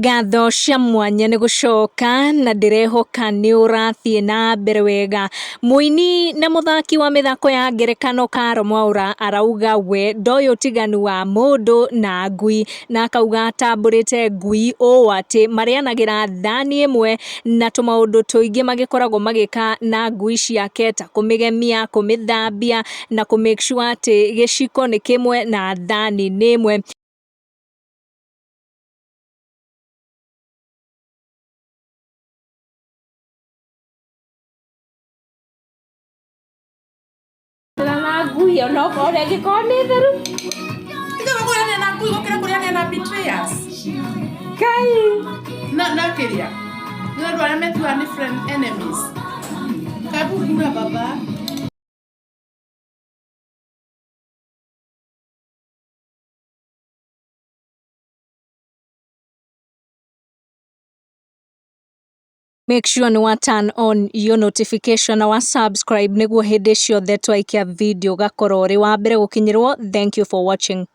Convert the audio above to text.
Ngatho cia mwanya nĩ gũcoka na ndĩrehoka nĩ ũrathiĩ na mbere wega. Mũini na mũthaki wa mĩthako ya ngerekano Mwaura arauga we ndoĩ ũtiganu wa mũndũ na ngui, na akauga atambũrĩte ngui ũũ atĩ marĩanagĩra thani ĩmwe na tũmaũndũ tũingĩ magĩkoragwo magĩka na ngui ciake ta kũmĩgemia, kũmĩthambia na kũ make sure atĩ gĩciko nĩ kĩmwe na thani nĩ ĩmwe. Ngui onokorwo ĩngĩkorwo nĩ theru. Tiga gũkũrania na ngui gũkĩra kũrĩania na betrayers. Kai. Na kĩrĩa. Nĩ andũ arĩa metuaga nĩ friend enemies. Kabungura baba. Make sure nĩ wa turn on your notification na wa subscribe nĩguo hĩndĩ ciothe twaikia video gakorwo ũrĩ wa mbere gũkinyĩrwo. Thank you for watching.